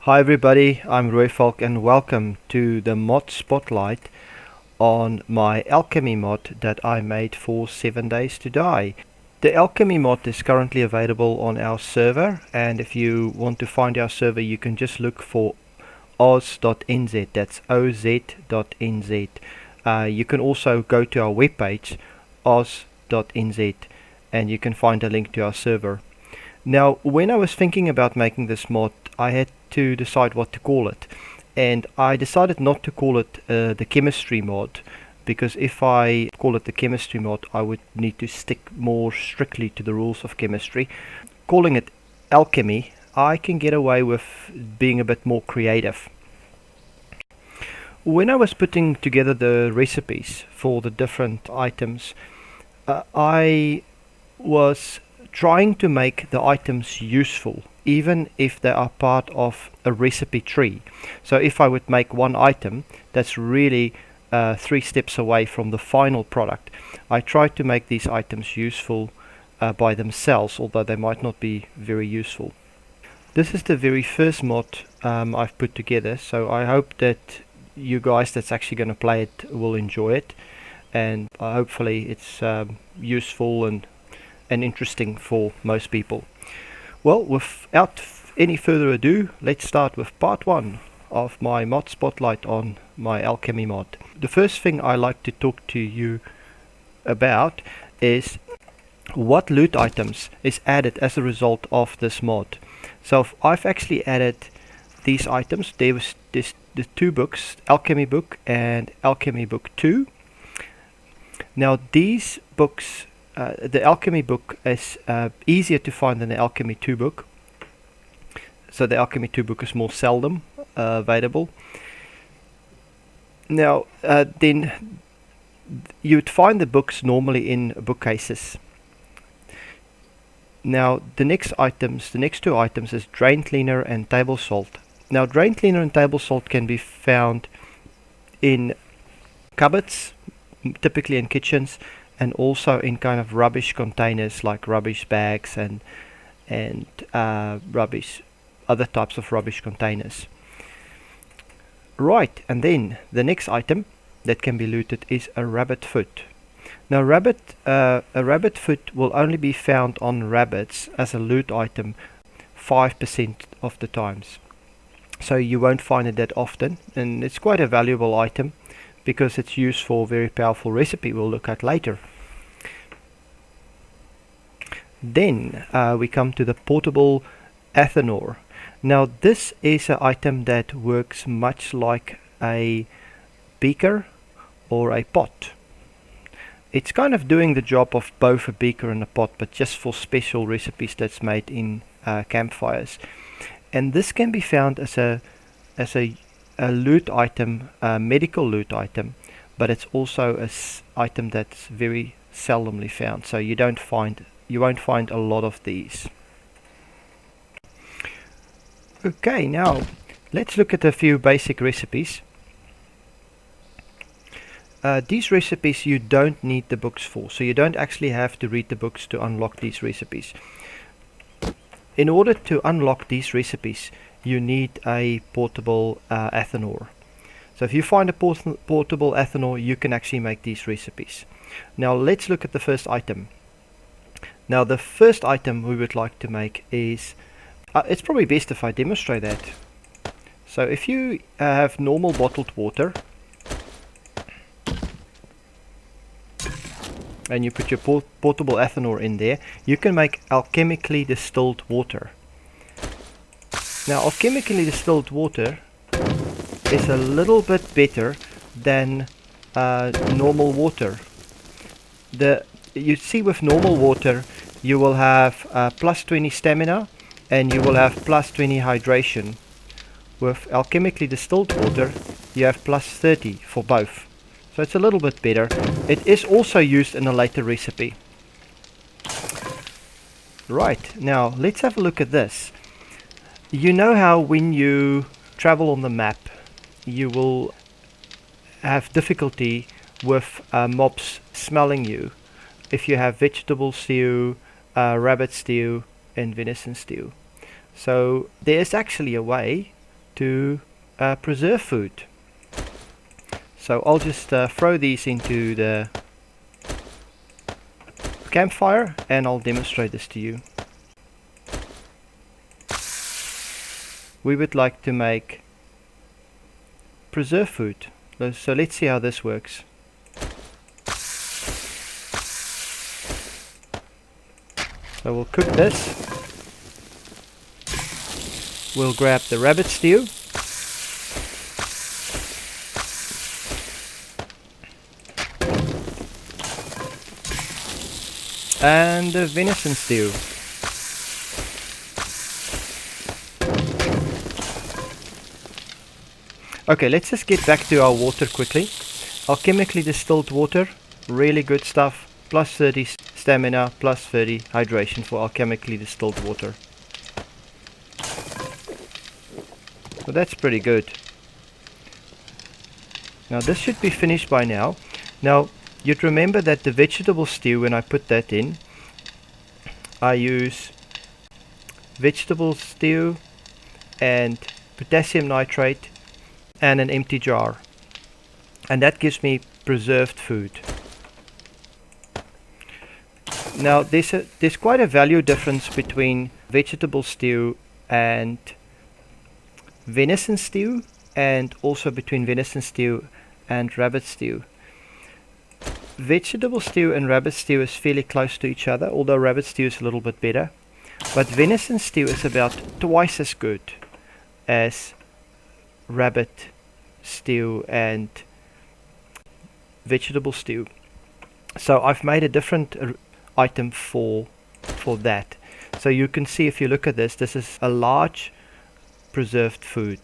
Hi everybody, I'm Roy Falk and welcome to the mod spotlight on my Alchemy mod that I made for 7 Days to Die. The Alchemy mod is currently available on our server, and if you want to find our server you can just look for oz.nz, that's oz.nz. You can also go to our webpage oz.nz and you can find a link to our server. Now, when I was thinking about making this mod, I had to decide what to call it, and I decided not to call it the chemistry mod, because if I call it the chemistry mod I would need to stick more strictly to the rules of chemistry. Calling it alchemy, I can get away with being a bit more creative. When I was putting together the recipes for the different items, I was trying to make the items useful, even if they are part of a recipe tree. So if I would make one item that's really 3 steps away from the final product, I try to make these items useful by themselves, although they might not be very useful. This is the very first mod I've put together, so I hope that you guys that's actually going to play it will enjoy it, and hopefully it's useful and interesting for most people. Well, without any further ado, let's start with part 1 of my mod spotlight on my Alchemy mod. The first thing I like to talk to you about is what loot items is added as a result of this mod. So I've actually added these items. There was the 2 books, Alchemy book and Alchemy book 2. Now these books, the Alchemy book is easier to find than the Alchemy 2 book. So the Alchemy 2 book is more seldom available. Now then you'd find the books normally in bookcases. Now the next 2 items is drain cleaner and table salt. Now drain cleaner and table salt can be found in cupboards, typically in kitchens, and also in kind of rubbish containers like rubbish bags and rubbish, other types of rubbish containers. Right, and then the next item that can be looted is a rabbit foot. Now a rabbit foot will only be found on rabbits as a loot item 5% of the times. So you won't find it that often, and it's quite a valuable item because it's used for a very powerful recipe we'll look at later. Then we come to the portable ethanol. Now this is an item that works much like a beaker or a pot. It's kind of doing the job of both a beaker and a pot, but just for special recipes that's made in campfires. And this can be found as a loot item, a medical loot item, but it's also an item that's very seldomly found, so you won't find a lot of these. Okay, now let's look at a few basic recipes. These recipes you don't need the books for, so you don't actually have to read the books to unlock these recipes. In order to unlock these recipes you need a portable ethanol. So if you find a portable ethanol you can actually make these recipes. Now let's look at the first item. Now the first item we would like to make is, it's probably best if I demonstrate that. So if you have normal bottled water and you put your portable ethanol in there, you can make alchemically distilled water. Now alchemically distilled water is a little bit better than normal water. You see, with normal water you will have plus 20 stamina and you will have plus 20 hydration. With alchemically distilled water you have plus 30 for both. So it's a little bit better. It is also used in a later recipe. Right, now let's have a look at this. You know how when you travel on the map you will have difficulty with mobs smelling you if you have vegetable stew, rabbit stew and venison stew. So there is actually a way to preserve food. So I'll just throw these into the campfire and I'll demonstrate this to you. We would like to make preserve food. So let's see how this works. So we'll cook this. We'll grab the rabbit stew. And the venison stew. Okay, let's just get back to our water quickly. Alchemically distilled water, really good stuff. Plus 30 stamina, plus 30 hydration for alchemically distilled water. So that's pretty good. Now this should be finished by now. Now you'd remember that the vegetable stew, when I put that in, I use vegetable stew and potassium nitrate and an empty jar, and that gives me preserved food. Now there's quite a value difference between vegetable stew and venison stew, and also between venison stew and rabbit stew. Vegetable stew and rabbit stew is fairly close to each other, although rabbit stew is a little bit better. But venison stew is about twice as good as rabbit stew and vegetable stew. So I've made a different item for that. So you can see, if you look at this, this is a large preserved food.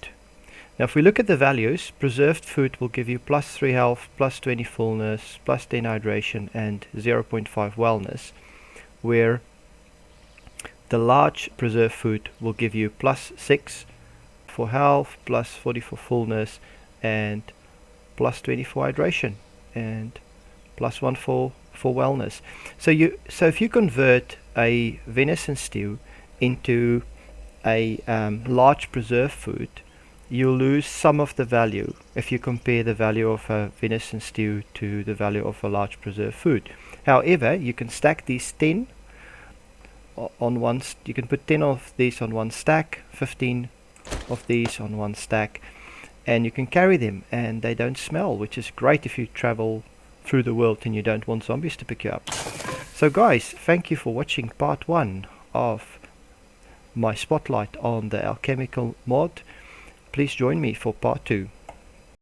Now if we look at the values, preserved food will give you plus 3 health, plus 20 fullness, plus 10 hydration, and 0.5 wellness, where the large preserved food will give you plus 6 for health, plus 40 for fullness, and plus 20 for hydration, and plus 1 for wellness. So if you convert a venison stew into a large preserved food, you'll lose some of the value if you compare the value of a venison stew to the value of a large preserved food. However, you can stack these 10 on one. You can put 10 of these on one stack, 15 of these on one stack, and you can carry them, and they don't smell, which is great if you travel through the world and you don't want zombies to pick you up. So guys, thank you for watching part 1 of my spotlight on the alchemical mod. Please join me for part 2.